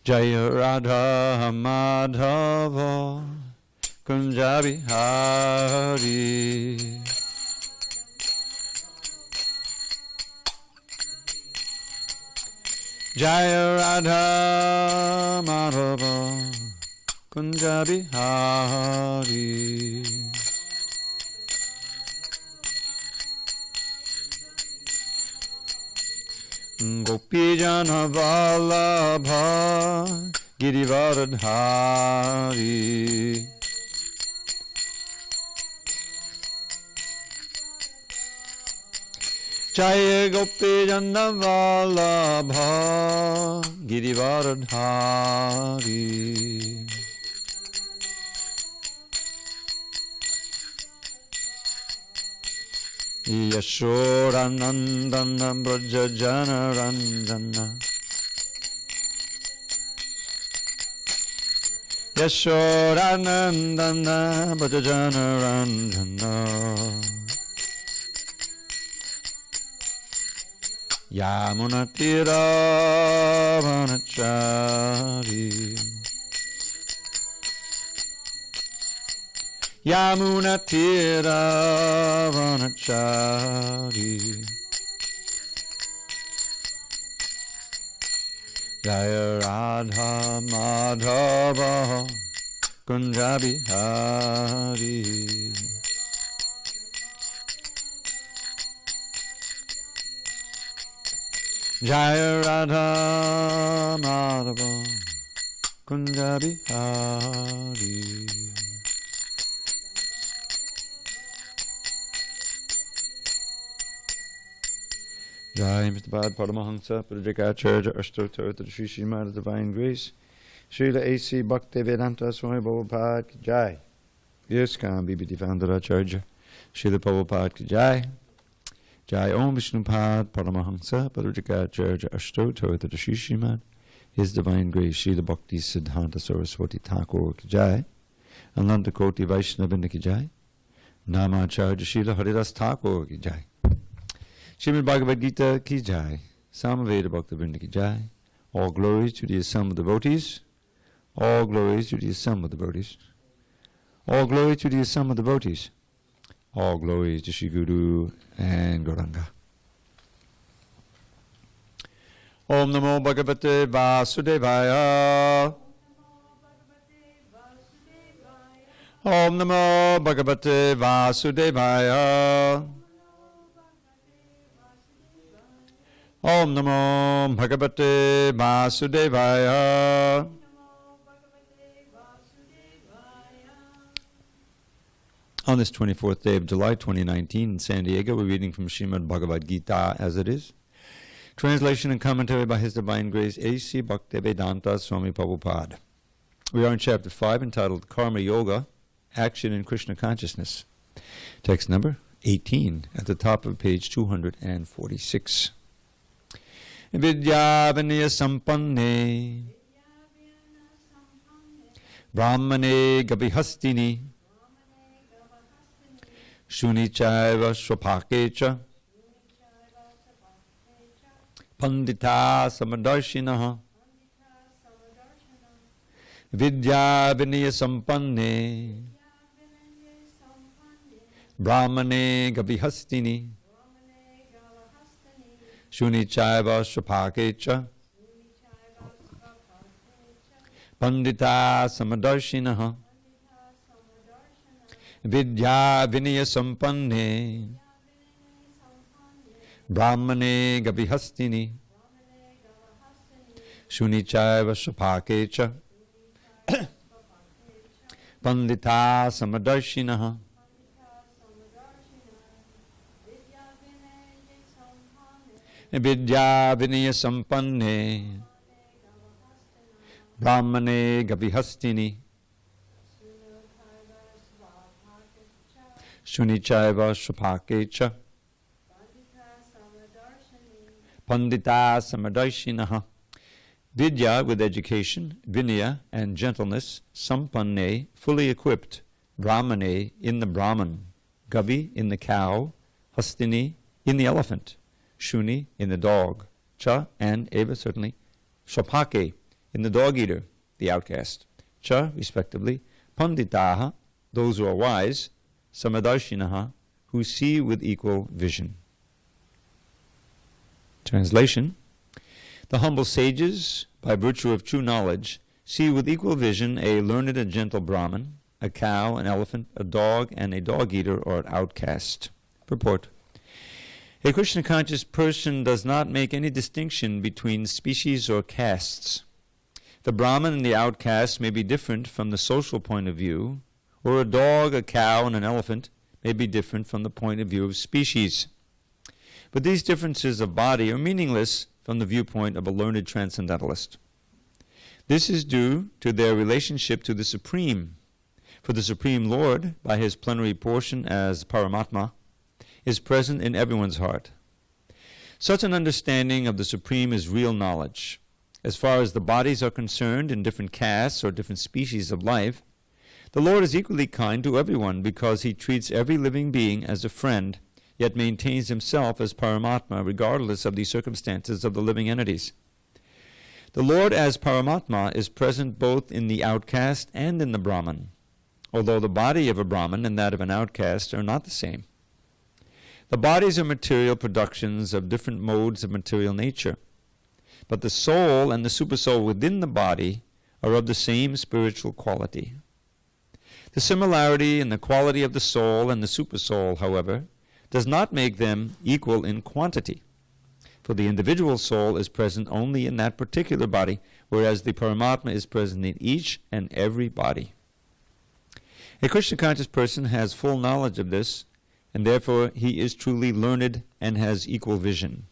Jaya Radha Madhava Kunja Bihari. Jaya Radha Madhava Kunja Bihari. Gopijana Vallabha Girivardhari. Jaya Gopijana Vallabha Girivardhari. Yashodanandana Brajajana Ranjana. Yashodanandana Brajajana Ranjana. Yamunatira Vanachari. Yamunatira Vanachari. Jaya Radha Madhava Kunja Bihari. Jaya Radha Madhava Kunja Bihari. Jai Mr. Bhagavad Paramahansa, Pradikacharya, Ashtottara, to the Sri Srimad Divine Grace, Srila A.C. Bhaktivedanta Swami Prabhupada Ki Jai, ISKCON BBD Founderacharya, Srila Prabhupada Ki Jai, Jai Om Vishnupad Paramahansa, Pradikacharya, Ashtottara, to the Sri Srimad, His Divine Grace, Srila Bhakti Siddhanta Saraswati Thakur Ki Jai, Ananda Koti Vaishnavindra Ki Jai, Namacharya Srila Haridas Thakur Ki Jai. Srimad Bhagavad Gita Ki Jai, Samaveda Bhaktivinoda Ki Jai. All glories to the assembled devotees. All glories to the assembled devotees. All glory to the assembled devotees. All glories to Shri Guru and Gauranga. Om Namo Bhagavate Vasudevaya. Om Namo Bhagavate Vasudevaya. Om Namo Bhagavate Vasudevaya. On this 24th day of July 2019 in SanDiego, we're reading from Srimad Bhagavad Gita as it is. Translation and commentary by His Divine Grace A.C. Bhaktivedanta Swami Prabhupada. We are in Chapter 5 entitled Karma Yoga, Action in Krishna Consciousness. Text number 18 at the top of page 246. Vidya Vinaya Sampanne Brahmane Gabihastini Shunichaiva Swapakecha Pandita Samadarshinaha Vidya Vinaya Sampanne Brahmane Gabihastini Shunichaiva Swapakecha Pandita Samadarshinaha Vidya Vinaya Sampanne Brahmane Gabihastini Shunichaiva Swapakecha Pandita Samadarshinaha Vidya Vinaya Sampanne Brahmane Gabihastini Shunichaiva Swapakecha Pandita Samadarshinaha. Vidya with education, Vinaya and gentleness, Sampanne fully equipped, Brahmane in the Brahman, Gavi in the cow, Hastini in the elephant, Shuni in the dog, Cha and Eva certainly, Swapake in the dog-eater, the outcast. Cha, respectively, panditaha, those who are wise, samadarshinaha, who see with equal vision. Translation: the humble sages, by virtue of true knowledge, see with equal vision a learned and gentle Brahmin, a cow, an elephant, a dog, and a dog-eater or an outcast. Purport: a Krishna-conscious person does not make any distinction between species or castes. The Brahmin and the outcast may be different from the social point of view, or a dog, a cow, and an elephant may be different from the point of view of species. But these differences of body are meaningless from the viewpoint of a learned transcendentalist. This is due to their relationship to the Supreme, for the Supreme Lord, by his plenary portion as Paramatma, is present in everyone's heart. Such an understanding of the Supreme is real knowledge. As far as the bodies are concerned in different castes or different species of life, the Lord is equally kind to everyone because he treats every living being as a friend, yet maintains himself as Paramatma regardless of the circumstances of the living entities. The Lord as Paramatma is present both in the outcast and in the Brahman, although the body of a Brahman and that of an outcast are not the same. The bodies are material productions of different modes of material nature, but the soul and the supersoul within the body are of the same spiritual quality. The similarity in the quality of the soul and the supersoul, however, does not make them equal in quantity, for the individual soul is present only in that particular body, whereas the Paramatma is present in each and every body. A Krishna-conscious person has full knowledge of this, and therefore he is truly learned and has equal vision.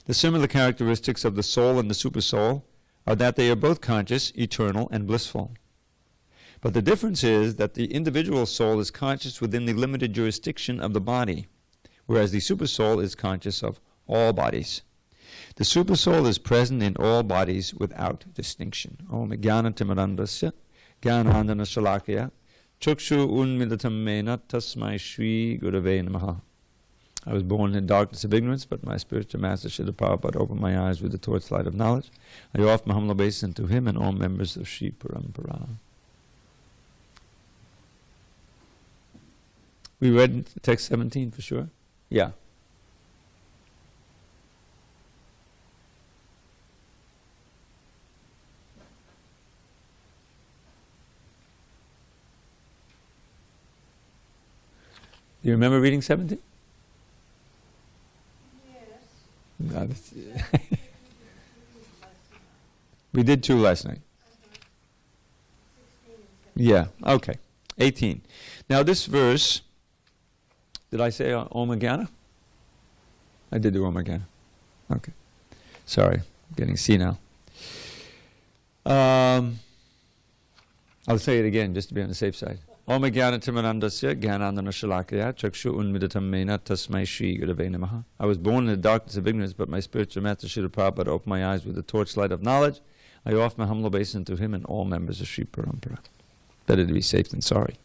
The similar characteristics of the soul and the supersoul are that they are both conscious, eternal, and blissful. But the difference is that the individual soul is conscious within the limited jurisdiction of the body, whereas the supersoul is conscious of all bodies. The supersoul is present in all bodies without distinction. Om Jnana Timirandasya Jnanandana Shalakaya Chukshu Unmilatam Mena Tasmai Shri Gurave Namaha. I was born in darkness of ignorance, but my spiritual master Srila Prabhupada opened my eyes with the torchlight of knowledge. I offer my humble obeisance to him and all members of Sri Parampara. We read text 17 for sure? Yeah. Do you remember reading 17? Yes. We did 2 last night. Yeah, okay. 18. Now this verse, did I say Om Jnana? I did do Om Jnana. Okay. Sorry, I'm getting senile. I'll say it again just to be on the safe side. Om Jnana Timirandasya Jnanandana Shalakaya Chakshu Unmidatam Mena Tasmai Shri Gurave Namaha. I was born in the darkness of ignorance, but my spiritual master Srila Prabhupada opened my eyes with the torchlight of knowledge. I offer my humble obeisance to him and all members of Sri Parampara. Better to be safe than sorry.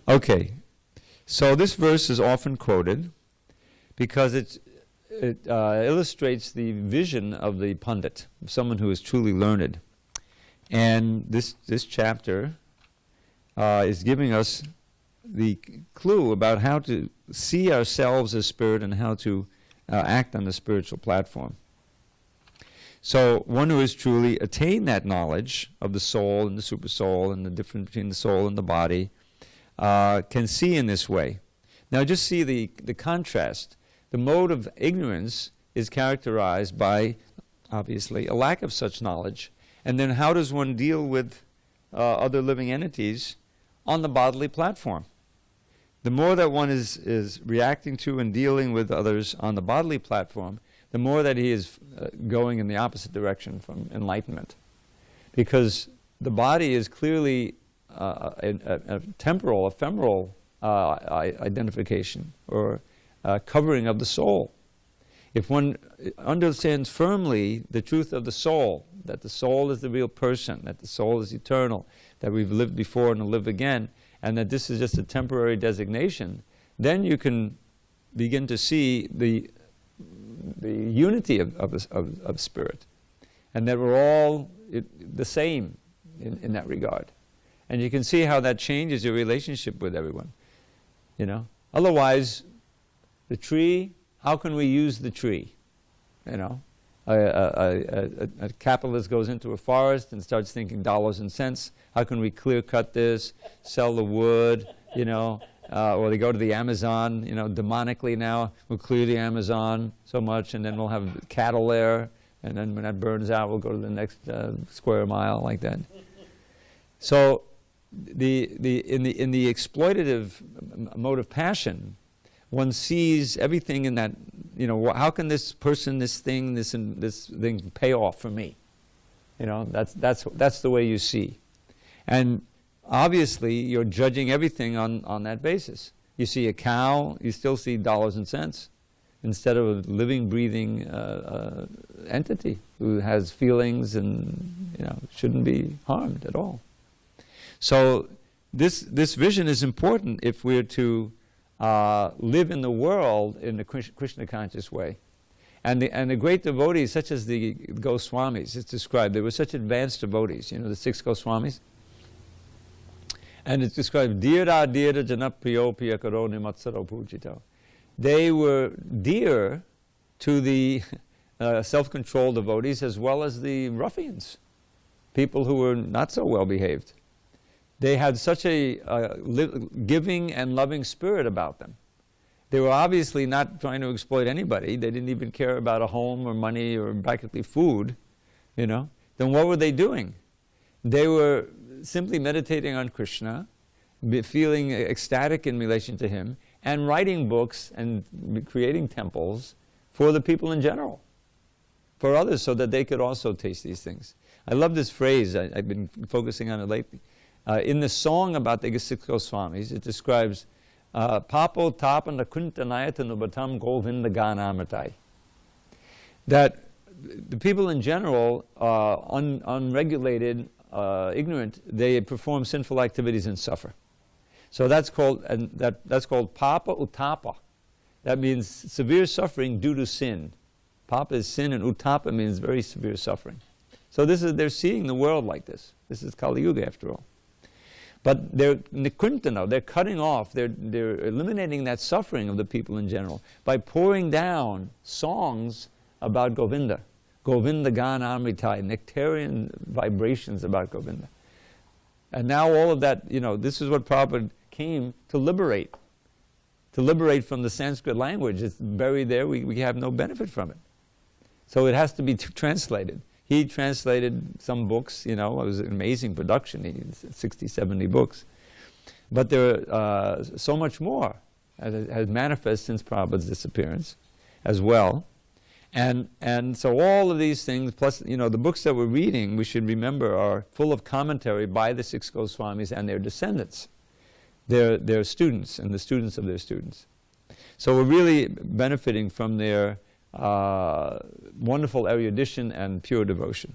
Okay, so this verse is often quoted because it illustrates the vision of the Pandit, someone who is truly learned. And this chapter is giving us the clue about how to see ourselves as spirit and how to act on the spiritual platform. So one who has truly attained that knowledge of the soul and the supersoul and the difference between the soul and the body can see in this way. Now just see the contrast. The mode of ignorance is characterized by, obviously, a lack of such knowledge. And then how does one deal with other living entities on the bodily platform? The more that one is reacting to and dealing with others on the bodily platform, the more that he is going in the opposite direction from enlightenment. Because the body is clearly a temporal, ephemeral identification or covering of the soul. If one understands firmly the truth of the soul, that the soul is the real person, that the soul is eternal, that we've lived before and will live again, and that this is just a temporary designation, then you can begin to see the unity of spirit. and that we're all the same in that regard. And you can see how that changes your relationship with everyone. You know, otherwise, the tree. How can we use the tree? You know, a capitalist goes into a forest and starts thinking dollars and cents. How can we clear cut this, sell the wood? You know, or they go to the Amazon. You know, demonically now we'll clear the Amazon so much, and then we'll have cattle there. And then when that burns out, we'll go to the next square mile, like that. So, in the exploitative mode of passion, one sees everything in that. You know, how can this person, this thing pay off for me? You know, that's the way you see, and obviously you're judging everything on that basis. You see a cow, you still see dollars and cents, instead of a living, breathing entity who has feelings and, you know, shouldn't be harmed at all. So this vision is important if we're to live in the world in the Krishna conscious way. And the great devotees, such as the Goswamis, it's described, they were such advanced devotees, you know, the 6 Goswamis. And it's described, Dhira dhira janapriyo piyakaro nimatsaro pujito. They were dear to the self-controlled devotees as well as the ruffians, people who were not so well behaved. They had such a giving and loving spirit about them. They were obviously not trying to exploit anybody. They didn't even care about a home or money or practically food, you know. Then what were they doing? They were simply meditating on Krishna, feeling ecstatic in relation to him, and writing books and creating temples for the people in general, for others, so that they could also taste these things. I love this phrase. I've been focusing on it lately. In the song about the 6 Goswamis, it describes Papo tapana kuntanayatanubatam govinda ganamritai. That the people in general, unregulated, ignorant, they perform sinful activities and suffer. So that's called papa utapa. That means severe suffering due to sin. Papa is sin, and utapa means very severe suffering. So they're seeing the world like this. This is Kali Yuga after all. But they're nikuntana, they're cutting off, they're eliminating that suffering of the people in general by pouring down songs about Govinda. Govinda Gana Amritai, nectarian vibrations about Govinda. And now all of that, you know, this is what Prabhupada came to liberate from the Sanskrit language. It's buried there, we have no benefit from it. So it has to be translated. He translated some books, you know, it was an amazing production, 60, 70 books. But there are so much more has manifested since Prabhupada's disappearance as well. And so all of these things, plus, you know, the books that we're reading, we should remember, are full of commentary by the 6 Goswamis and their descendants, their students and the students of their students. So we're really benefiting from their wonderful erudition and pure devotion.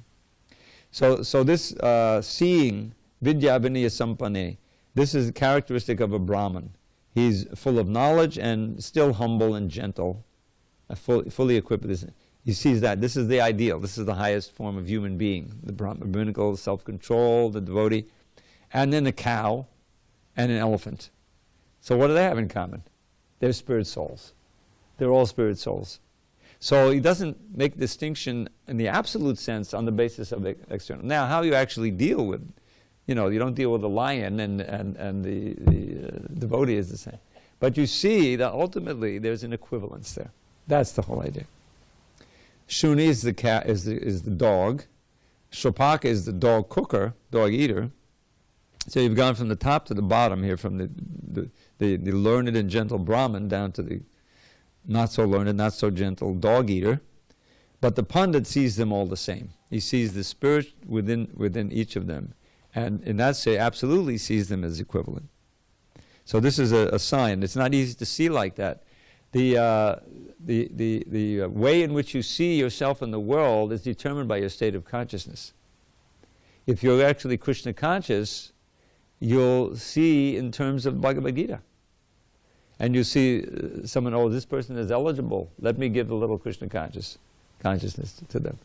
So this seeing, vidya vinaya sampane, this is characteristic of a Brahmin. He's full of knowledge and still humble and gentle, fully equipped with this. He sees that. This is the ideal. This is the highest form of human being. The Brahminical, self-control, the devotee. And then a cow and an elephant. So what do they have in common? They're spirit souls. They're all spirit souls. So he doesn't make distinction in the absolute sense on the basis of external. Now, how you actually deal with, you know, you don't deal with the lion and the devotee is the same. But you see that ultimately there's an equivalence there. That's the whole idea. Shuni is the cat, is the dog. Shopaka is the dog cooker, dog eater. So you've gone from the top to the bottom here, from the learned and gentle Brahmin down to the not so learned, not so gentle dog eater. But the Pandit sees them all the same. He sees the spirit within each of them, and in that sense, absolutely sees them as equivalent. So this is a sign. It's not easy to see like that. The way in which you see yourself in the world is determined by your state of consciousness. If you're actually Krishna conscious, you'll see in terms of Bhagavad Gita. And you see someone, oh, this person is eligible. Let me give a little Krishna consciousness to them.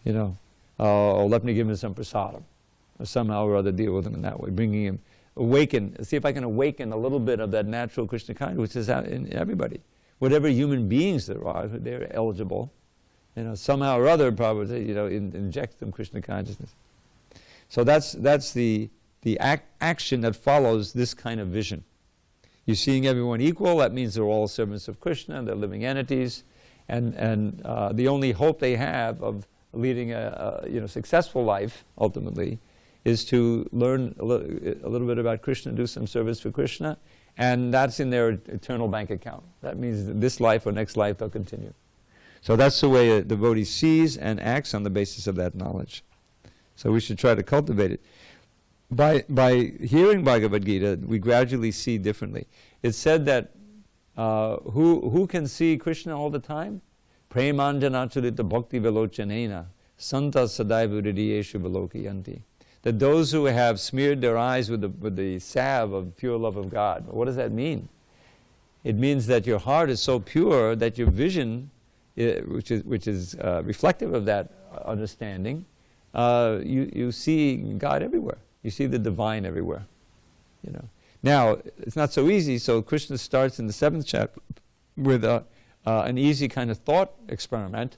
You know, or let me give him some prasadam, or somehow or other deal with him in that way, bringing him, see if I can awaken a little bit of that natural Krishna kind, which is out in everybody. Whatever human beings there are, they're eligible. Somehow or other, probably, inject them Krishna consciousness. So that's the action that follows this kind of vision. You're seeing everyone equal. That means they're all servants of Krishna. They're living entities, and the only hope they have of leading a successful life ultimately is to learn a little bit about Krishna, do some service for Krishna, and that's in their eternal bank account. That means that this life or next life they'll continue. So that's the way a devotee sees and acts on the basis of that knowledge. So we should try to cultivate it. By hearing Bhagavad Gita, we gradually see differently. It's said that who can see Krishna all the time? Premanjanacharita bhakti velochanena santa sadaiva hridiyeshu velokayanti. That those who have smeared their eyes with the salve of pure love of God. What does that mean? It means that your heart is so pure that your vision, which is reflective of that understanding, you see God everywhere. You see the divine everywhere. Now, it's not so easy, so Krishna starts in the 7th chapter with an easy kind of thought experiment.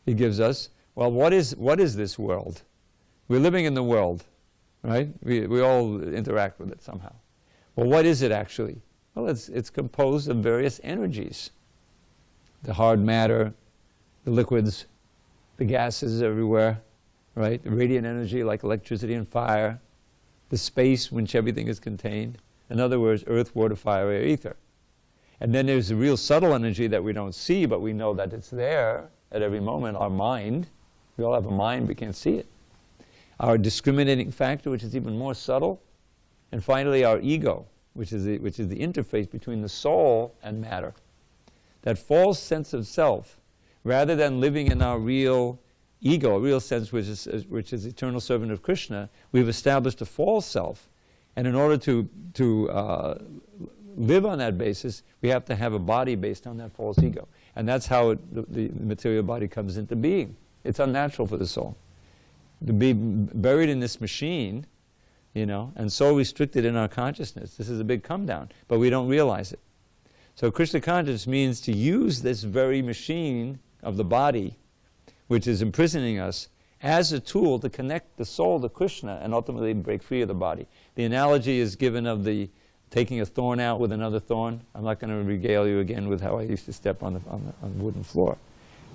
He gives us, well, what is this world? We're living in the world, right? We all interact with it somehow. Well, what is it actually? Well, it's composed of various energies. The hard matter, the liquids, the gases everywhere, right? The radiant energy like electricity and fire, the space in which everything is contained. In other words, earth, water, fire, air, ether. And then there's the real subtle energy that we don't see, but we know that it's there at every moment, our mind. We all have a mind, we can't see it. Our discriminating factor, which is even more subtle. And finally, our ego, which is the interface between the soul and matter. That false sense of self, rather than living in our real ego, a real sense which is eternal servant of Krishna, we've established a false self. And in order to live on that basis, we have to have a body based on that false ego. And that's how the material body comes into being. It's unnatural for the soul to be buried in this machine, and so restricted in our consciousness. This is a big come down, but we don't realize it. So Krishna consciousness means to use this very machine of the body, which is imprisoning us, as a tool to connect the soul to Krishna and ultimately break free of the body. The analogy is given of taking a thorn out with another thorn. I'm not going to regale you again with how I used to step on the wooden floor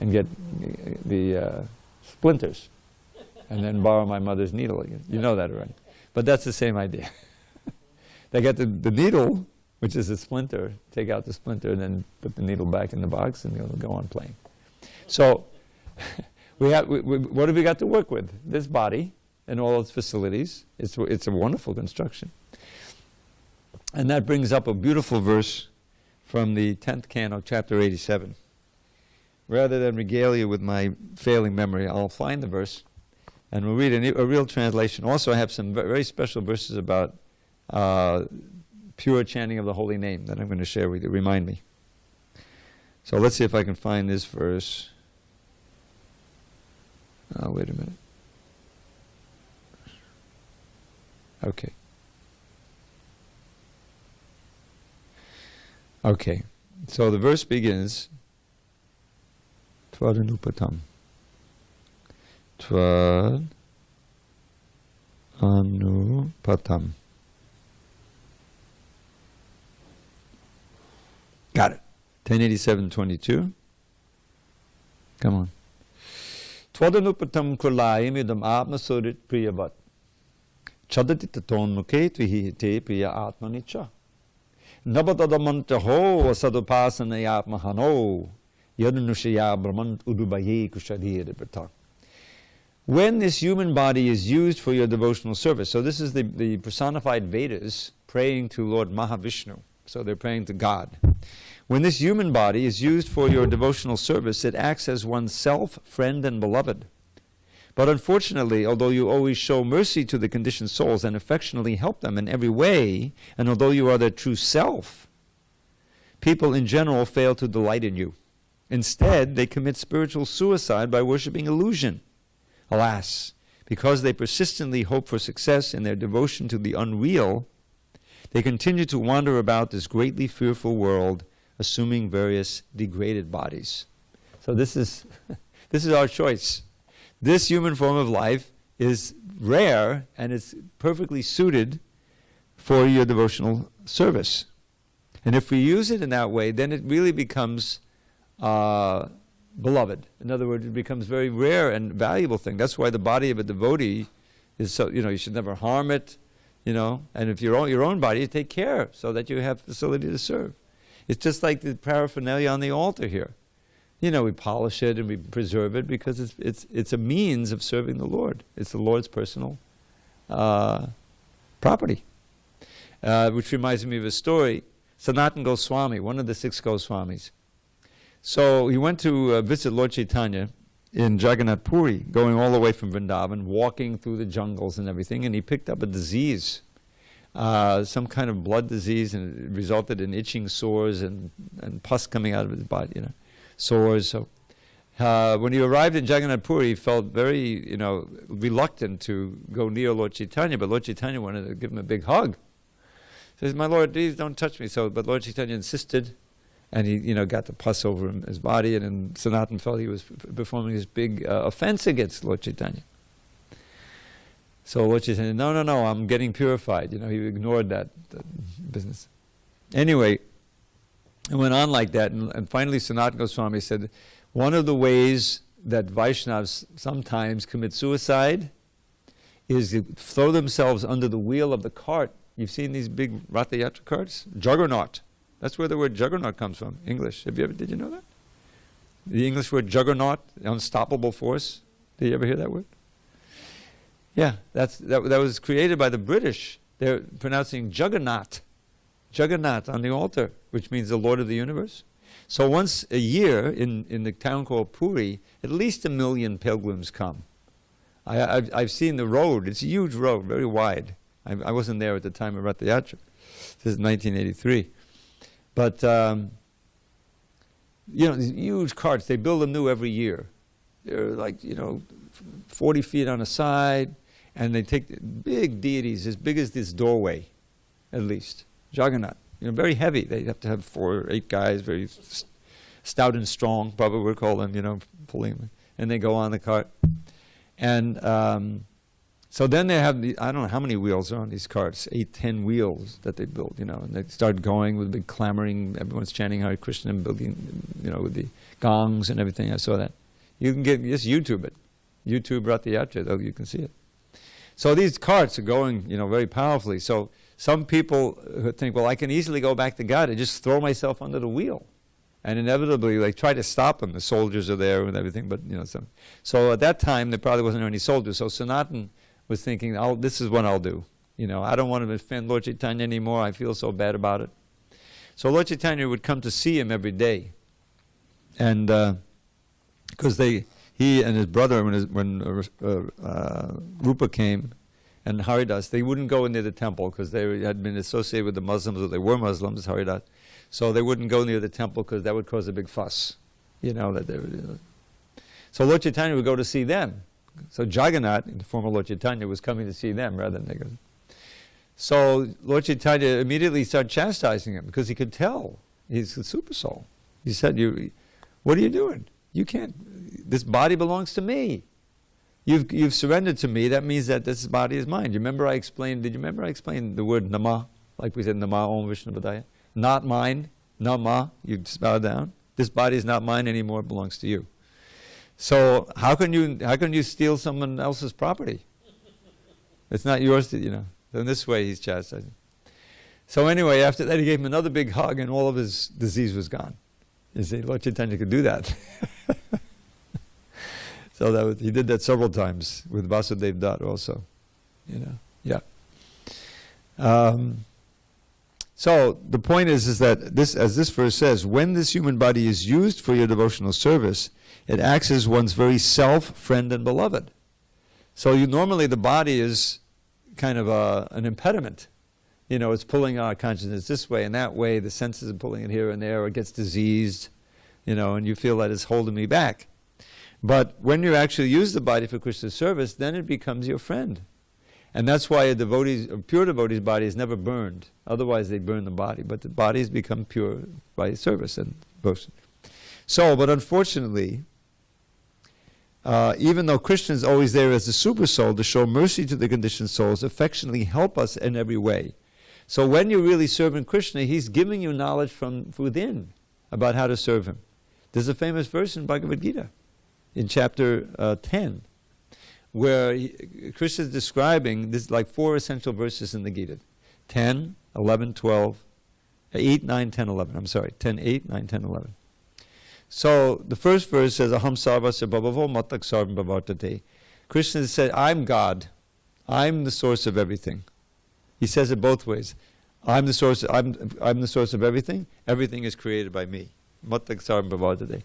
and get the splinters and then borrow my mother's needle again. You know that already. But that's the same idea. They get the needle, which is a splinter, take out the splinter and then put the needle back in the box and they'll go on playing. So what have we got to work with? This body and all its facilities. It's a wonderful construction. And that brings up a beautiful verse from the 10th canto, chapter 87. Rather than regale you with my failing memory, I'll find the verse and we'll read a real translation. Also, I have some very special verses about pure chanting of the holy name that I'm going to share with you. Remind me. So let's see if I can find this verse. Oh, wait a minute. Okay. Okay. So the verse begins, Tvadanupatam. Tvadanupatam. Got it. 1087:22. Come on. Tvadanupatam kulayam idam atma surit priyavat. Chadati taton muke tvihite priya atmanicha. Nabadadamantaho vasadupasana atmahano. Yadunushaya brahmant udubaye kushadir. When this human body is used for your devotional service, so this is the personified Vedas praying to Lord Mahavishnu. So they're praying to God. When this human body is used for your devotional service, it acts as one's self, friend, and beloved. But unfortunately, although you always show mercy to the conditioned souls and affectionately help them in every way, and although you are their true self, people in general fail to delight in you. Instead, they commit spiritual suicide by worshipping illusion, Alas, because they persistently hope for success in their devotion to the unreal, they continue to wander about this greatly fearful world, assuming various degraded bodies. So this is this is our choice. This human form of life is rare, and it's perfectly suited for your devotional service. And if we use it in that way, then it really becomes beloved. In other words, it becomes very rare and valuable thing. That's why the body of a devotee is so, you should never harm it, and if your own body, you take care so that you have facility to serve. It's just like the paraphernalia on the altar here. We polish it and we preserve it because it's a means of serving the Lord. It's the Lord's personal property. Which reminds me of a story. Sanatana Goswami, one of the 6 Goswamis. So he went to visit Lord Chaitanya in Jagannath Puri, going all the way from Vrindavan, walking through the jungles and everything, and he picked up a disease, some kind of blood disease, and it resulted in itching sores and pus coming out of his body, sores. So when he arrived in Jagannath Puri, he felt very, reluctant to go near Lord Chaitanya, but Lord Chaitanya wanted to give him a big hug. He says, "My Lord, please don't touch me." But Lord Chaitanya insisted, and he, got the pus over his body, and then Sanatana felt he was performing this big offense against Lord Chaitanya. So Lord Chaitanya, no, I'm getting purified. He ignored that business. Anyway, it went on like that, and finally Sanatana Goswami said, one of the ways that Vaishnavas sometimes commit suicide is to throw themselves under the wheel of the cart. You've seen these big Ratha Yatra carts? Juggernaut. That's where the word juggernaut comes from, English. Did you know that? The English word juggernaut, unstoppable force. Did you ever hear that word? Yeah, that was created by the British. They're pronouncing Juggernaut. Juggernaut on the altar, which means the Lord of the universe. So once a year in the town called Puri, at least 1 million pilgrims come. I've seen the road. It's a huge road, very wide. I wasn't there at the time of Ratha Yatra. This is 1983. But, these huge carts, they build them new every year. They're like, 40 feet on a side, and they take big deities as big as this doorway, at least. Jagannath, very heavy. They have to have 4 or 8 guys, very stout and strong, Prabhu would call them, pulling them. And they go on the cart. And so then they have, I don't know how many wheels are on these carts, 8, 10 wheels that they build, and they start going with big clamoring, everyone's chanting harekrishna and building, with the gongs and everything. I saw that. You can just YouTube it. YouTube Ratha Yatra, though, you can see it. So these carts are going, very powerfully. So some people think, well, I can easily go back to God and just throw myself under the wheel. And inevitably, they try to stop them. The soldiers are there and everything, but, So at that time, there probably wasn't any soldiers. So Sanatana was thinking, this is what I'll do. I don't want to offend Lord Chaitanya anymore. I feel so bad about it. So Lord Chaitanya would come to see him every day. And because he and his brother, when Rupa came, and Haridas, they wouldn't go near the temple because they had been associated with the Muslims, or they were Muslims, Haridas. So they wouldn't go near the temple because that would cause a big fuss. So Lord Chaitanya would go to see them. So Jagannath, the former Lord Chaitanya, was coming to see them rather than they go. So Lord Chaitanya immediately started chastising him because he could tell he's a super soul. He said, what are you doing? You can't, this body belongs to me. You've surrendered to me, that means that this body is mine. Did you remember I explained the word nama? Like we said, nama om Vishnu Padaya. Not mine, nama, you just bow down. This body is not mine anymore, it belongs to you. So how can you steal someone else's property? It's not yours to, So in this way he's chastising. So anyway, after that he gave him another big hug and all of his disease was gone. You see, Lord Chaitanya could do that. So he did that several times with Vasudev Dutt also. Yeah. So the point is that this, as this verse says, when this human body is used for your devotional service, it acts as one's very self, friend, and beloved. So normally the body is kind of an impediment. It's pulling our consciousness this way and that way. The senses are pulling it here and there, or it gets diseased, and you feel that it's holding me back. But when you actually use the body for Krishna's service, then it becomes your friend. And that's why a pure devotee's body is never burned. Otherwise they burn the body. But the body has become pure by service and devotion. So, but unfortunately, even though Krishna is always there as the super soul to show mercy to the conditioned souls, affectionately help us in every way. So when you're really serving Krishna, he's giving you knowledge from within about how to serve him. There's a famous verse in Bhagavad Gita, in chapter 10, where Krishna is describing, this like 4 essential verses in the Gita. 10, 11, 12, 8, 9, 10, 11. I'm sorry, 10, 8, 9, 10, 11. So the first verse says, Aham sarvasya bhavavo mattak sarvam bhavartate. Krishna said, I'm God. I'm the source of everything. He says it both ways. I'm the source of everything. Everything is created by me. Mattak sarvam bhavartate.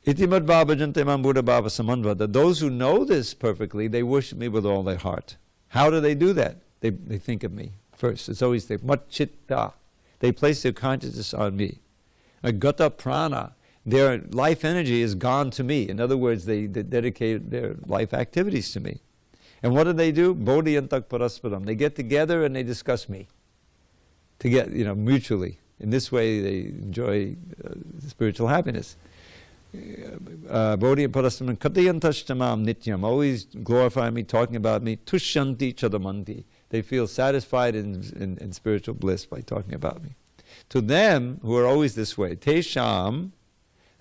Iti mad bhavajante mam buddha bhava samanvada. Those who know this perfectly, they worship me with all their heart. How do they do that? They think of me first. It's always they mat chitta. They place their consciousness on me. Gata prana. Their life energy is gone to me. In other words, they dedicate their life activities to me. And what do? Bodhiyantak parasparam. They get together and they discuss me. To get, mutually. In this way, they enjoy spiritual happiness. Bodhiyantak parasparam katayantastamam nityam. Always glorify me, talking about me. Tushyanti chadamanti. They feel satisfied in spiritual bliss by talking about me. To them, who are always this way, Tesham,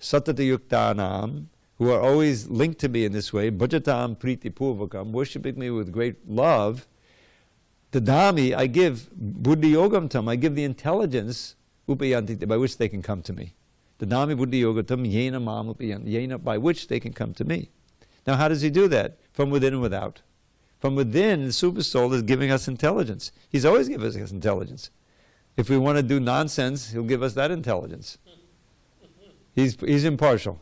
Satatayuktanam, who are always linked to me in this way, Bhajatam Priti Purvakam, worshipping me with great love, Dadami, I give Buddhi Yogamtam, I give the intelligence, Upayanti, by which they can come to me. Dadami Buddhi Yogatam, Yena Mam Upayanti, Yena, by which they can come to me. Now how does he do that? From within and without. From within, the Super Soul is giving us intelligence. He's always giving us intelligence. If we want to do nonsense, he'll give us that intelligence. He's impartial,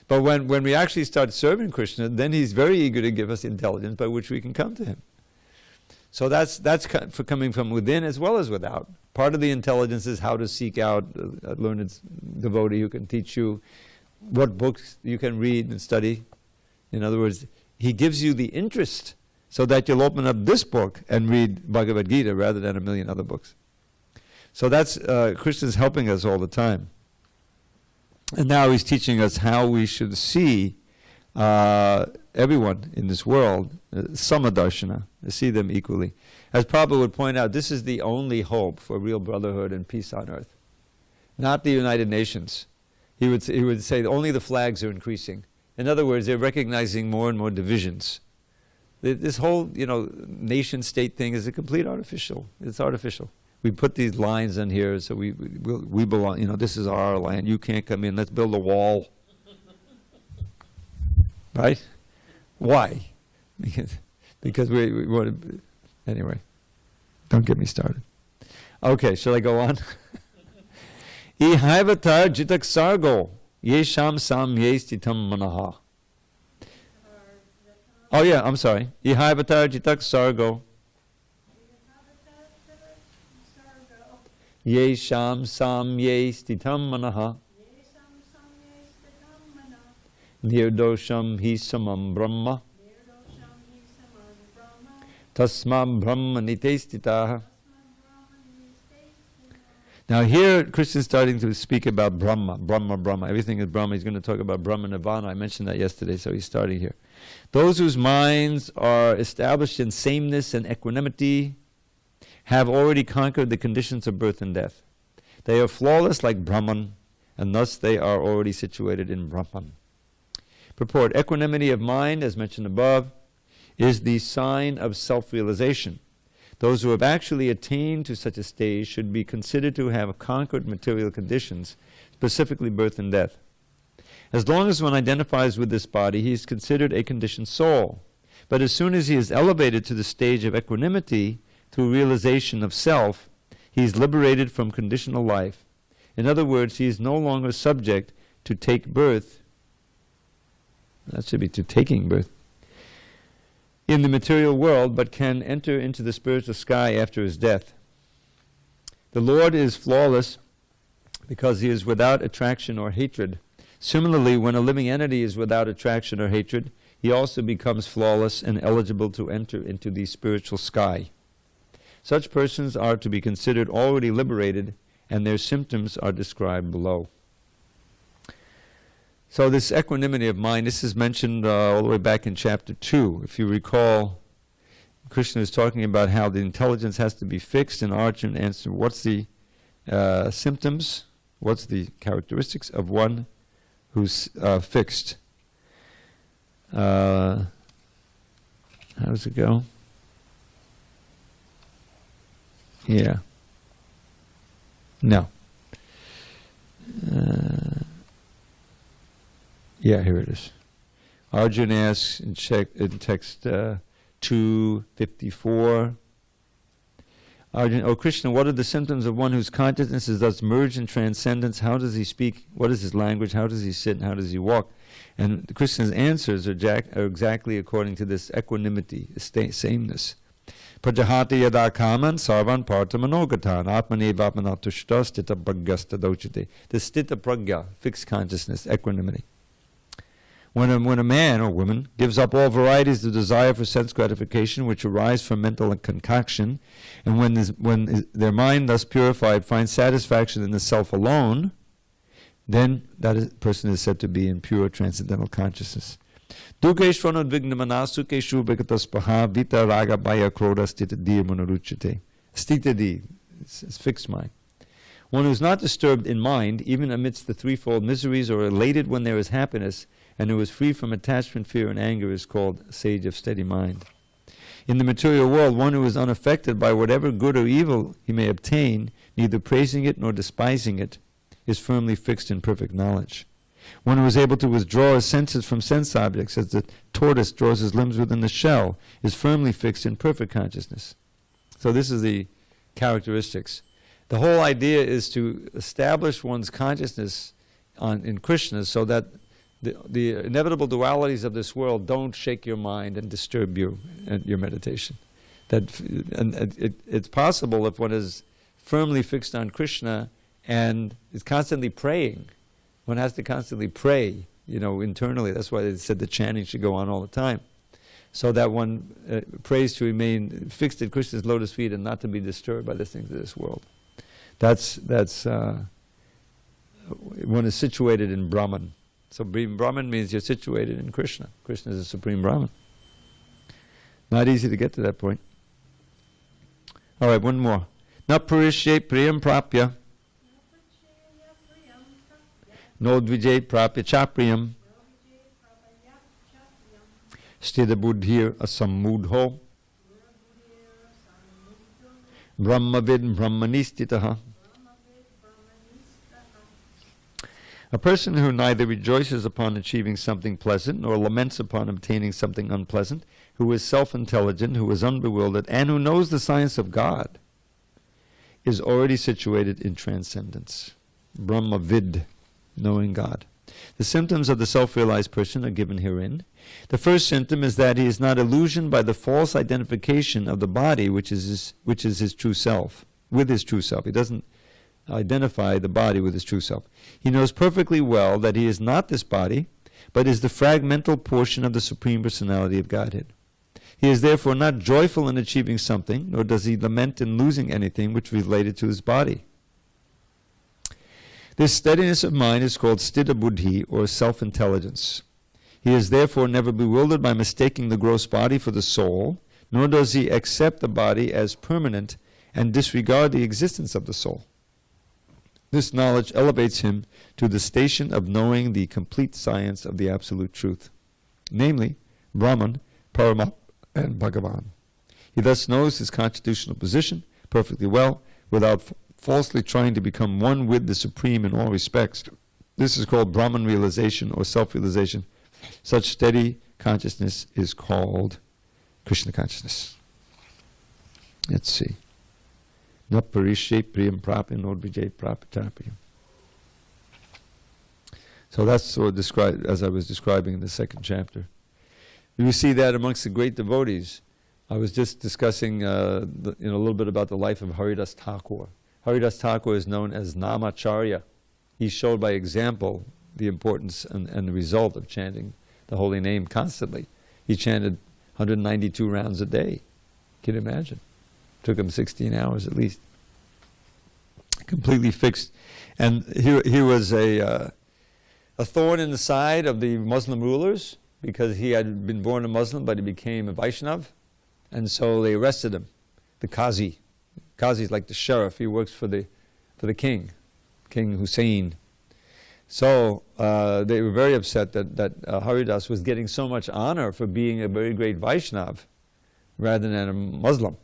But when we actually start serving Krishna, then he's very eager to give us intelligence by which we can come to him. So that's for coming from within as well as without. Part of the intelligence is how to seek out a learned devotee who can teach you what books you can read and study. In other words, he gives you the interest so that you'll open up this book and read Bhagavad Gita rather than a million other books. So that's, Krishna's helping us all the time. And now he's teaching us how we should see everyone in this world, samadarshana, see them equally. As Prabhupada would point out, this is the only hope for real brotherhood and peace on earth. Not the United Nations. He would say only the flags are increasing. In other words, they're recognizing more and more divisions. This whole, nation-state thing is a complete artificial. It's artificial. We put these lines in here so we belong, this is our land, you can't come in, let's build a wall. Right? Why? Because we want to, anyway, don't get me started. Okay, shall I go on? Ihaivatar jitak sargo, yesham sam yestitam manaha. Oh yeah, I'm sorry. Ihaivatar jitak sargo. Yesham sam yestitam manaha. Nirdosham hi samam brahma. Tasmam brahma nitestitaha. Now here Krishna is starting to speak about Brahma. Everything is Brahma. He's going to talk about Brahma Nirvana. I mentioned that yesterday, so he's starting here. Those whose minds are established in sameness and equanimity have already conquered the conditions of birth and death. They are flawless like Brahman, and thus they are already situated in Brahman. Purport: equanimity of mind, as mentioned above, is the sign of self-realization. Those who have actually attained to such a stage should be considered to have conquered material conditions, specifically birth and death. As long as one identifies with this body, he is considered a conditioned soul. But as soon as he is elevated to the stage of equanimity through realization of self, he is liberated from conditional life. In other words, he is no longer subject to take birth. That should be to taking birth in the material world, but can enter into the spiritual sky after his death. The Lord is flawless because he is without attraction or hatred. Similarly, when a living entity is without attraction or hatred, he also becomes flawless and eligible to enter into the spiritual sky. Such persons are to be considered already liberated, and their symptoms are described below. So this equanimity of mind, this is mentioned all the way back in chapter 2. If you recall, Krishna is talking about how the intelligence has to be fixed, and Arjuna answered, what's the symptoms, what's the characteristics of one who's fixed? How does it go? Yeah. No. Yeah, here it is. Arjuna asks in text 254, Arjuna, O Krishna, what are the symptoms of one whose consciousness is thus merged in transcendence? How does he speak? What is his language? How does he sit? And how does he walk? And Krishna's answers are exactly according to this equanimity, sameness. Prajahati yada kaman sarvan partamanogathan atmanevapmanatushta stita pragyasta dochite. The stita pragya, fixed consciousness, equanimity. When a man or woman gives up all varieties of desire for sense gratification which arise from mental concoction, and when their mind thus purified finds satisfaction in the self alone, then that person is said to be in pure transcendental consciousness. Dukeshvano dvignamana sukeshu bhagataspaha vita raga bhaya kroda stita di manuruchate. Stita di, it's fixed mind. One who is not disturbed in mind, even amidst the threefold miseries, or elated when there is happiness, and who is free from attachment, fear, and anger, is called sage of steady mind. In the material world, one who is unaffected by whatever good or evil he may obtain, neither praising it nor despising it, is firmly fixed in perfect knowledge. One who is able to withdraw his senses from sense objects, as the tortoise draws his limbs within the shell, is firmly fixed in perfect consciousness. So this is the characteristics. The whole idea is to establish one's consciousness in Krishna so that the inevitable dualities of this world don't shake your mind and disturb you and your meditation. It's possible if one is firmly fixed on Krishna and is constantly praying. One has to constantly pray, internally. That's why they said the chanting should go on all the time, so that one prays to remain fixed at Krishna's lotus feet and not to be disturbed by the things of this world. That's one is situated in Brahman. So Brahman means you're situated in Krishna. Krishna is the supreme Brahman. Not easy to get to that point. All right, one more. Na purishe priyam prapya no dvijay prapya chapriyam stida buddhir asammudho brahmavid brahmanistitaha. A person who neither rejoices upon achieving something pleasant nor laments upon obtaining something unpleasant, who is self-intelligent, who is unbewildered, and who knows the science of God, is already situated in transcendence. Brahmavid, knowing God. The symptoms of the self-realized person are given herein. The first symptom is that he is not illusioned by the false identification of the body, which is his true self, with his true self. He doesn't identify the body with his true self. He knows perfectly well that he is not this body, but is the fragmental portion of the Supreme Personality of Godhead. He is therefore not joyful in achieving something, nor does he lament in losing anything which related to his body. This steadiness of mind is called stita buddhi, or self-intelligence. He is therefore never bewildered by mistaking the gross body for the soul, nor does he accept the body as permanent and disregard the existence of the soul. This knowledge elevates him to the station of knowing the complete science of the absolute truth, namely Brahman, Paramatma, and Bhagavan. He thus knows his constitutional position perfectly well, without falsely trying to become one with the Supreme in all respects. This is called Brahman realization or self-realization. Such steady consciousness is called Krishna consciousness. Let's see. Na parishe priyam prapya no vijay prapya. So that's sort of described as I was describing in the second chapter. You see that amongst the great devotees. I was just discussing a little bit about the life of Haridas Thakur. Haridas Thakur is known as Namacharya. He showed by example the importance and the result of chanting the holy name constantly. He chanted 192 rounds a day. Can you imagine? Took him 16 hours at least. Completely fixed. And he was a thorn in the side of the Muslim rulers, because he had been born a Muslim, but he became a Vaishnav. And so they arrested him. The Qazi. Qazi is like the sheriff. He works for the king, King Hussein. So they were very upset that Haridas was getting so much honor for being a very great Vaishnav rather than a Muslim.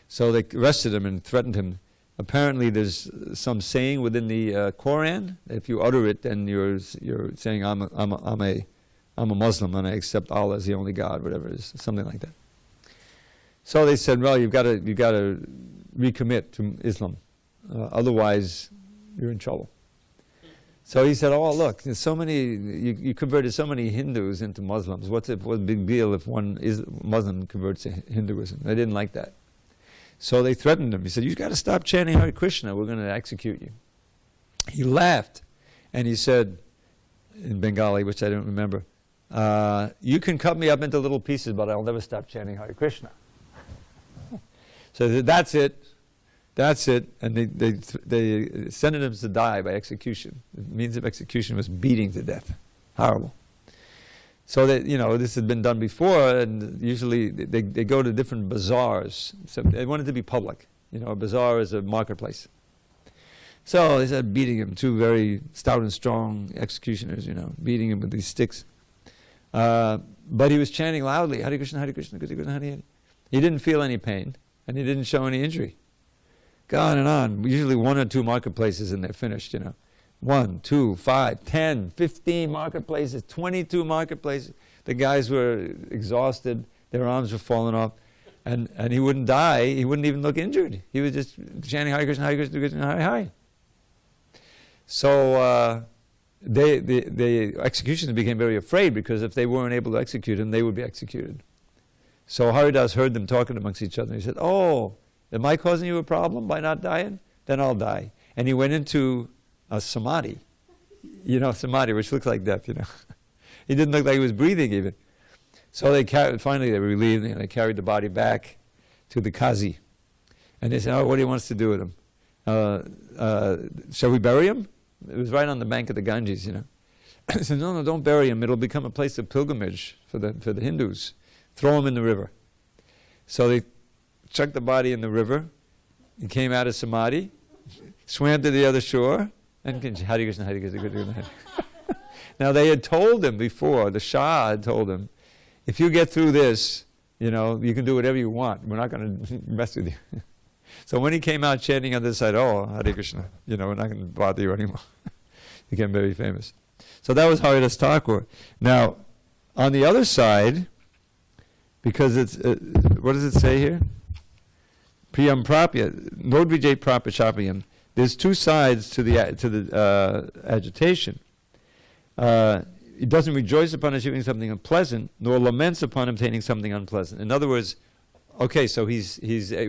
So they arrested him and threatened him. Apparently there's some saying within the Quran, if you utter it, then you're saying, I'm a Muslim and I accept Allah as the only God, whatever it is, something like that. So they said, well, you've got to recommit to Islam, otherwise you're in trouble. So he said, oh, look, there's so many, you converted so many Hindus into Muslims. What's the big deal if one Muslim converts to Hinduism? They didn't like that. So they threatened him. He said, you've got to stop chanting Hare Krishna. We're going to execute you. He laughed and he said, in Bengali, which I don't remember, you can cut me up into little pieces, but I'll never stop chanting Hare Krishna. So they said, that's it. That's it. And they sentenced him to die by execution. The means of execution was beating to death. Horrible. So that, this had been done before, and usually they go to different bazaars. So they wanted to be public. A bazaar is a marketplace. So they started beating him, two very stout and strong executioners, beating him with these sticks. But he was chanting loudly, Hare Krishna, Hare Krishna, Krishna Krishna, Hare Hare. He didn't feel any pain, and he didn't show any injury. Go on and on. Usually 1 or 2 marketplaces and they're finished, 1, 2, 5, 10, 15 marketplaces, 22 marketplaces. The guys were exhausted, their arms were falling off, and he wouldn't die, he wouldn't even look injured. He was just chanting Hare Krishna, Hare Krishna, Krishna, Hare Hare. So the executioners became very afraid, because if they weren't able to execute him, they would be executed. So Haridas heard them talking amongst each other. He said, oh, am I causing you a problem by not dying? Then I'll die. And he went into a samadhi. Samadhi, which looks like death, He didn't look like he was breathing even. So finally they were relieved, and they carried the body back to the Qazi. And they said, oh, what do you want us to do with him? Shall we bury him? It was right on the bank of the Ganges, I said, no, don't bury him. It'll become a place of pilgrimage for the Hindus. Throw him in the river. So they chucked the body in the river. He came out of samadhi, swam to the other shore, and Hare Krishna, Hare Krishna, Hare Krishna. Now they had told him before, the Shah had told him, if you get through this, you can do whatever you want. We're not going to mess with you. So when he came out chanting on this side, oh, Hare Krishna, we're not going to bother you anymore. He became very famous. So that was Haridas Thakur. Now, on the other side, because it's, what does it say here? Priyam Prapya, Nodvijay Prapachapayam. There's 2 sides to the agitation. He doesn't rejoice upon achieving something unpleasant, nor laments upon obtaining something unpleasant. In other words, okay, so he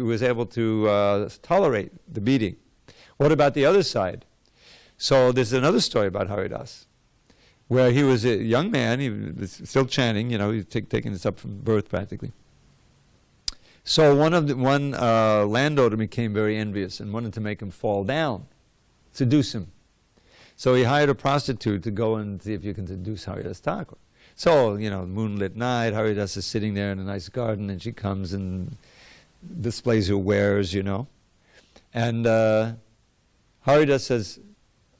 was able to tolerate the beating. What about the other side? So there's another story about Haridas, where he was a young man, he was still chanting, he was taking this up from birth practically. So one landowner became very envious and wanted to make him fall down, seduce him. So he hired a prostitute to go and see if you can seduce Haridas Thakur. So, moonlit night, Haridas is sitting there in a nice garden, and she comes and displays her wares, And Haridas says,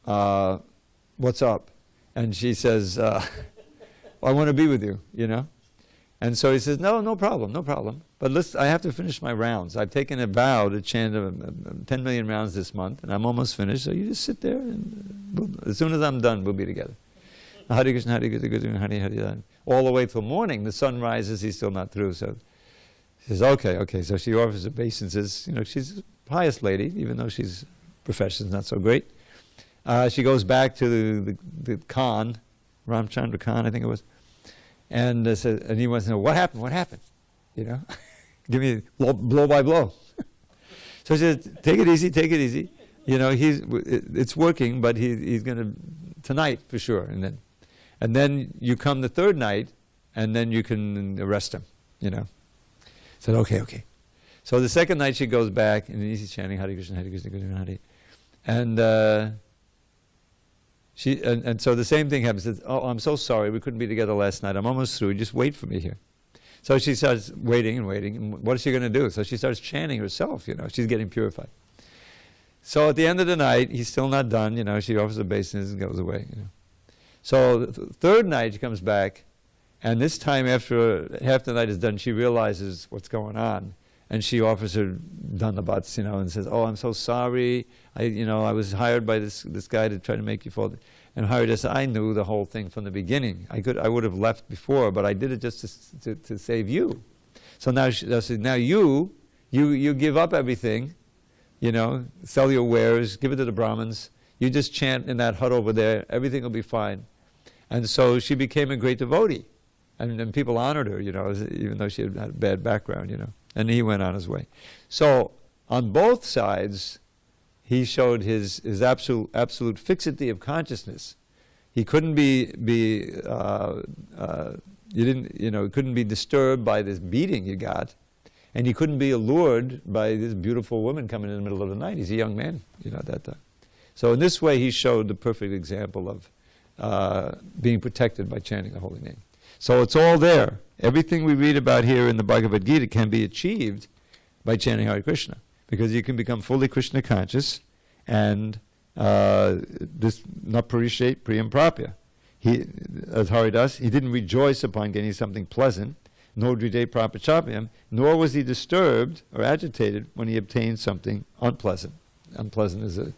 what's up? And she says, well, I want to be with you, And so he says, no problem. But I have to finish my rounds. I've taken a vow to chant 10 million rounds this month, and I'm almost finished, so you just sit there, and as soon as I'm done, we'll be together. Hare Krishna, Hare Krishna, Hare Hare. All the way till morning, the sun rises, he's still not through. So she says, okay. So she offers a basin and says, she's a pious lady, even though she's profession's not so great. She goes back to the Khan, Ramchandra Khan, I think it was, and he wants to know, what happened? Give me blow by blow. So she says, take it easy. It's working, but he's going to tonight for sure. And then you come the third night, and then you can arrest him, Said, okay. So the second night she goes back, and he's chanting Hare Krishna, Hare Krishna, Krishna Hare. And so the same thing happens. Says, oh, I'm so sorry, we couldn't be together last night. I'm almost through. Just wait for me here. So she starts waiting and waiting. And what is she going to do? So she starts chanting herself. She's getting purified. So at the end of the night, he's still not done. She offers obeisance and goes away. So the third night she comes back, and this time after half the night is done, she realizes what's going on. And she offers her dhanabats, and says, "Oh, I'm so sorry. I was hired by this guy to try to make you fall." And Harida said, "I knew the whole thing from the beginning. I would have left before, but I did it just to save you." So now you give up everything, sell your wares, give it to the Brahmins. You just chant in that hut over there. Everything will be fine. And so she became a great devotee, and people honored her, even though she had a bad background, And he went on his way. So on both sides, he showed his absolute fixity of consciousness. He couldn't couldn't be disturbed by this beating you got, and he couldn't be allured by this beautiful woman coming in the middle of the night. He's a young man, at that time. So in this way, he showed the perfect example of being protected by chanting the holy name. So it's all there. Everything we read about here in the Bhagavad Gita can be achieved by chanting Hare Krishna, because you can become fully Krishna conscious, and this na parishate priyam prapya. As Haridas, he didn't rejoice upon getting something pleasant, nor dride prapachapyam, nor was he disturbed or agitated when he obtained something unpleasant. Unpleasant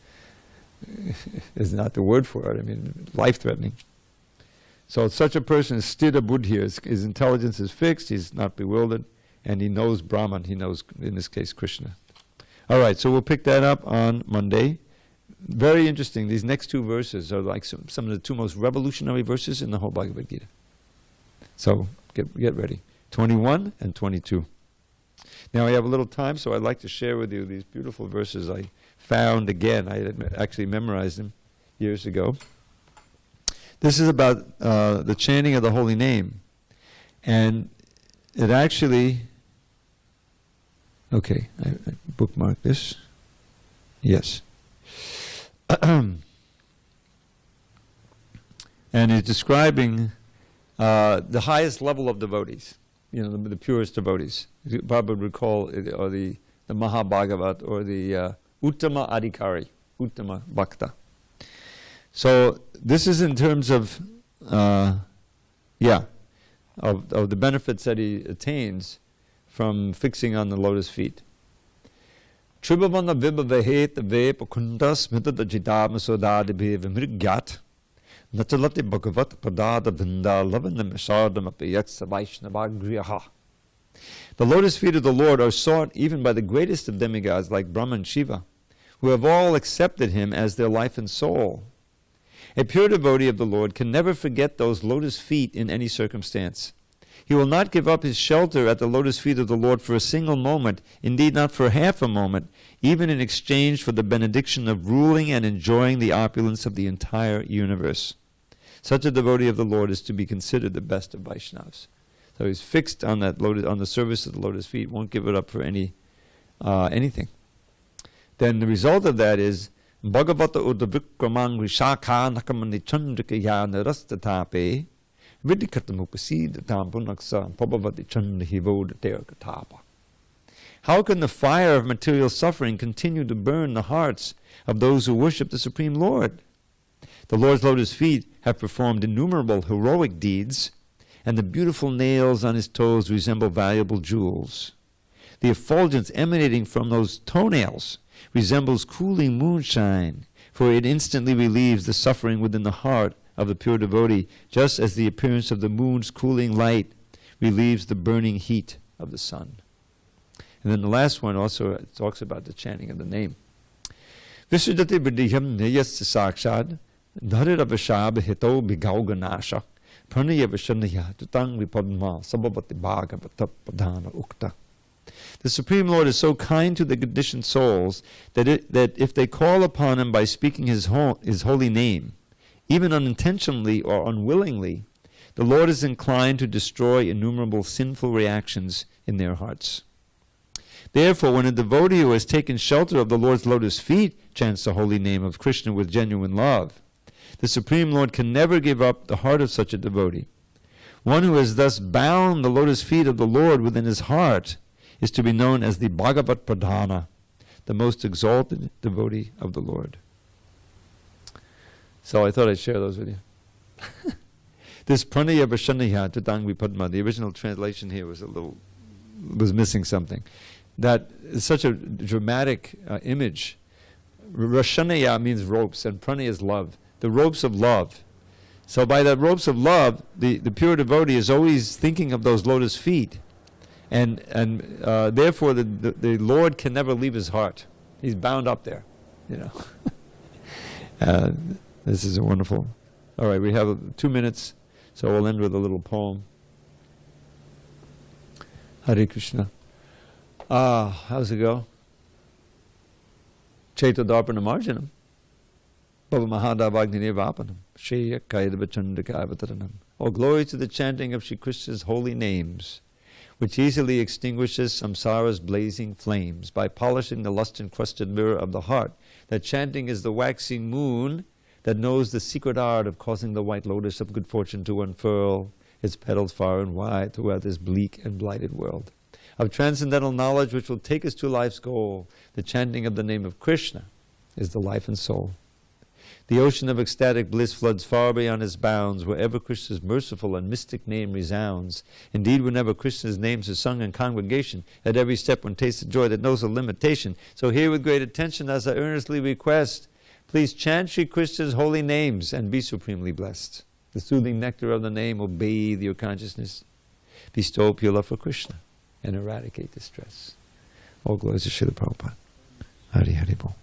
is not the word for it. Life-threatening. So such a person is sthita buddhi. His intelligence is fixed, he's not bewildered, and he knows Brahman, he knows, in this case, Krishna. All right, so we'll pick that up on Monday. Very interesting. These next two verses are like some of the two most revolutionary verses in the whole Bhagavad Gita. So get ready. 21 and 22. Now I have a little time, so I'd like to share with you these beautiful verses I found again. I had actually memorized them years ago. This is about the chanting of the holy name. And it actually... Okay, I bookmarked this. Yes. And he's describing the highest level of devotees, the purest devotees. Prabhupada would call it, or the Mahabhagavat, or the Uttama Adhikari, Uttama Bhakta. So this is in terms of the benefits that he attains from fixing on the lotus feet. Tribhavana vibhavehet ve pakundas mitata jidama sodadibhe vimrigyat natalati bhagavat padada vinda lavanam asardam apayaksa vaishnavagriyaha. The lotus feet of the Lord are sought even by the greatest of demigods like Brahma and Shiva, who have all accepted him as their life and soul. A pure devotee of the Lord can never forget those lotus feet in any circumstance. He will not give up his shelter at the lotus feet of the Lord for a single moment, indeed not for half a moment, even in exchange for the benediction of ruling and enjoying the opulence of the entire universe. Such a devotee of the Lord is to be considered the best of Vaishnavas. So he's fixed on that on the service of the lotus feet, won't give it up for anything. Then the result of that is Bhagavata udavikramang rishakha nakamani chandrikaya narastatape vidikatamupasidhatam punaksa pabhavati chandrihivodaterkatapa. How can the fire of material suffering continue to burn the hearts of those who worship the Supreme Lord? The Lord's lotus feet have performed innumerable heroic deeds, and the beautiful nails on his toes resemble valuable jewels. The effulgence emanating from those toenails resembles cooling moonshine, for it instantly relieves the suffering within the heart of the pure devotee, just as the appearance of the moon's cooling light relieves the burning heat of the sun. And then the last one also talks about the chanting of the name. Visudati vidiham niyasya sakshad dharirabhashab hito bigauganasha pranaya vishanaya tutang vipadma sabhavati bhagavata padana ukta. The Supreme Lord is so kind to the conditioned souls that if they call upon him by speaking his holy name, even unintentionally or unwillingly, the Lord is inclined to destroy innumerable sinful reactions in their hearts. Therefore, when a devotee who has taken shelter of the Lord's lotus feet chants the holy name of Krishna with genuine love, the Supreme Lord can never give up the heart of such a devotee. One who has thus bound the lotus feet of the Lord within his heart is to be known as the Bhagavad Pradhana, the most exalted devotee of the Lord. So I thought I'd share those with you. This pranaya vashanaya tatang vipadma, the original translation here was missing something. That is such a dramatic image. Rashanaya means ropes, and pranaya is love. The ropes of love. So by the ropes of love, the pure devotee is always thinking of those lotus feet. And therefore the Lord can never leave his heart. He's bound up there, you know. This is a wonderful. All right, we have 2 minutes, so we'll end with a little poem. Hare Krishna. How's it go? Chaito darpana marjanam. Bhava mahadavagnine vapanam. Shreya kaidava chandrika avataranam. All glory to the chanting of Shri Krishna's holy names, which easily extinguishes samsara's blazing flames by polishing the lust-encrusted mirror of the heart. That chanting is the waxing moon that knows the secret art of causing the white lotus of good fortune to unfurl its petals far and wide throughout this bleak and blighted world. Of transcendental knowledge which will take us to life's goal, the chanting of the name of Krishna is the life and soul. The ocean of ecstatic bliss floods far beyond its bounds, wherever Krishna's merciful and mystic name resounds. Indeed, whenever Krishna's names are sung in congregation, at every step one tastes the joy that knows no limitation. So hear with great attention as I earnestly request, please chant Shri Krishna's holy names and be supremely blessed. The soothing nectar of the name will bathe your consciousness, bestow pure love for Krishna, and eradicate distress. All glories to Srila Prabhupada. Hari Hari Bol.